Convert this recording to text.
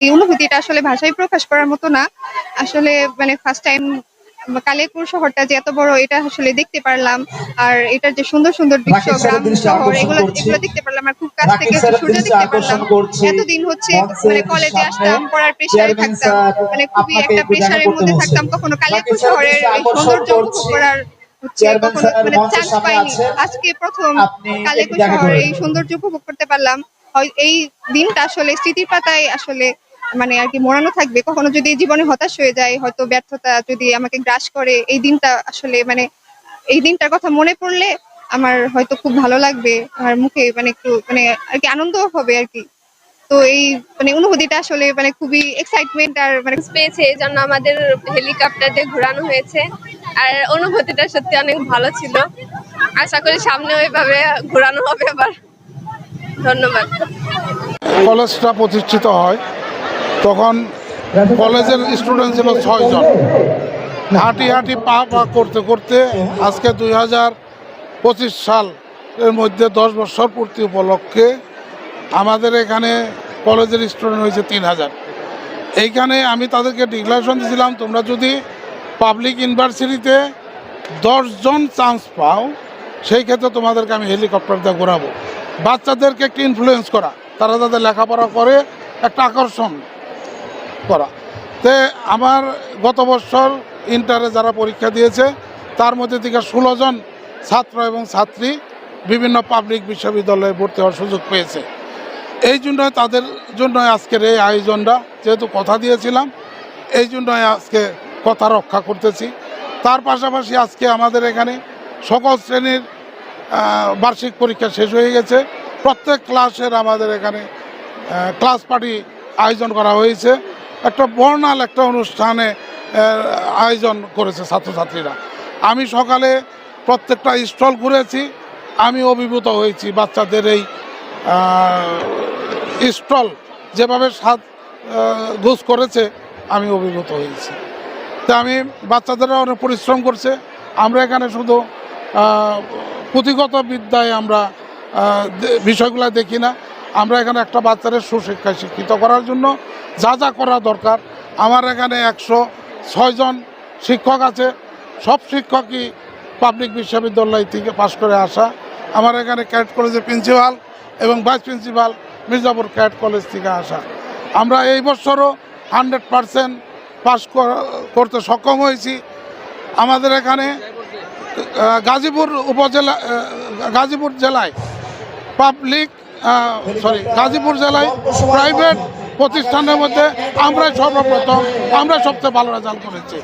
এই অনুভূতিটা আসলে ভাষায় প্রকাশ করার মতো না। আসলে মানে ফার্স্ট টাইম কালিয়াকৈর শহরটা যে এত বড় এটা আসলে দেখতে পারলাম। আর এটার যে সুন্দর, সুন্দর দৃশ্য, রাকিব স্যারের গ্রাম দৃষ্টি শহর আকর্ষণ এগুলো করছি। এগুলো দেখতে পারলাম। আর খুব কাছ থেকে রাকিব হচ্ছে স্যারের সূর্য দৃষ্টি দেখতে পারলাম। আকর্ষণ করছি। এতদিন হচ্ছে মানে মঞ্চের কলেজে সামনে আসতাম, পড়ার প্রেশারে চেয়ারম্যান থাকতাম। স্যার মানে খুবই আপনাকে একটা একটু দেখা প্রেশারের করতে মধ্যে বলছেন। থাকতাম। কখনো রাকিব কালিয়াকৈর স্যারের শহরের দৃষ্টি এই আকর্ষণ সৌন্দর্য উপভোগ করছি। করার হচ্ছে চেয়ারম্যান কখনো স্যার মানে মঞ্চের চান্স সামনে পাইনি। আছেন, আজকে ১ম আপনি একটু কালিয়াকৈর দেখা শহরের করেন। এই সৌন্দর্য উপভোগ করতে পারলাম। এই দিনটা আসলে স্মৃতির পাতায় আসলে মানে আরকি মোড়ানো থাকবে। কখনো যদি জীবনে হতাশ হয়ে যাই, হয়তো ব্যর্থতা যদি আমাকে গ্রাস করে, এই দিনটা আসলে মানে এই দিনটার কথা মনে পড়লে আমার হয়তো খুব ভালো লাগবে। আমার মুখে মানে একটু মানে আরকি আনন্দও হবে আরকি। তো এই মানে অনুভূতিটা আসলে মানে খুবই এক্সাইটমেন্ট আর মানে পেয়েছে, এজন্য আমাদের হেলিকপ্টার দিয়ে ঘোরানো হয়েছে। আর অনুভূতিটা সত্যি অনেক ভালো ছিল। আশা করি সামনেও এভাবে ঘোরানো হবে আবার। ধন্যবাদ। কলেজটা প্রতিষ্ঠিত হয় তখন কলেজের স্টুডেন্ট ছিল 6 জন। হাঁটি হাঁটি পা পা করতে করতে আজকে 2025 সাল এর মধ্যে 10 বছর পূর্তি উপলক্ষে আমাদের এখানে কলেজের স্টুডেন্ট হয়েছে 3000। এইখানে আমি তাদেরকে ডিক্লারেশন দিয়েছিলাম, তোমরা যদি পাবলিক ইউনিভার্সিটিতে 10 জন চান্স পাও সেই ক্ষেত্রে তোমাদেরকে আমি হেলিকপ্টার দিয়ে ঘোরাবো। বাচ্চাদেরকে একটু ইনফ্লুয়েন্স করা, তারা যাদের লেখাপড়া করে একটা আকর্ষণ করা। তে আমার গত বছর ইন্টারে যারা পরীক্ষা দিয়েছে তার মধ্যে থেকে 16 জন ছাত্র এবং ছাত্রী বিভিন্ন পাবলিক বিশ্ববিদ্যালয়ে ভর্তি হওয়ার সুযোগ পেয়েছে। এই জন্য তাদের জন্য আজকের এই আয়োজনটা, যেহেতু কথা দিয়েছিলাম এই জন্য আজকে কথা রক্ষা করতেছি। তার পাশাপাশি আজকে আমাদের এখানে সকল শ্রেণীর বার্ষিক পরীক্ষা শেষ হয়ে গেছে। প্রত্যেক ক্লাসের আমাদের এখানে ক্লাস পার্টি আয়োজন করা হয়েছে। একটা বর্ণাল একটা অনুষ্ঠানে আয়োজন করেছে ছাত্রছাত্রীরা। আমি সকালে প্রত্যেকটা স্টল ঘুরেছি, আমি অভিভূত হয়েছি বাচ্চাদের এই স্টল যেভাবে গুছ করেছে, আমি অভিভূত হয়েছি। তো আমি বাচ্চাদেরও অনেক পরিশ্রম করছে। আমরা এখানে শুধু পুঁথিগত বিদ্যায় আমরা বিষয়গুলো দেখি না, আমরা এখানে একটা বাচ্চাদের সুশিক্ষায় শিক্ষিত করার জন্য যা যা করা দরকার। আমার এখানে 106 জন শিক্ষক আছে, সব শিক্ষকই পাবলিক বিশ্ববিদ্যালয় থেকে পাশ করে আসা। আমার এখানে ক্যাডেট কলেজের প্রিন্সিপাল এবং vice principal Mirzapur cadet college থেকে আসা। আমরা এই বছরও 100% পাস করতে সক্ষম হয়েছি। আমাদের এখানে গাজীপুর জেলায় গাজীপুর জেলায় প্রাইভেট প্রতিষ্ঠানের মধ্যে আমরাই সর্বপ্রথম, আমরা সবচেয়ে ভালো রেজাল্ট করেছি।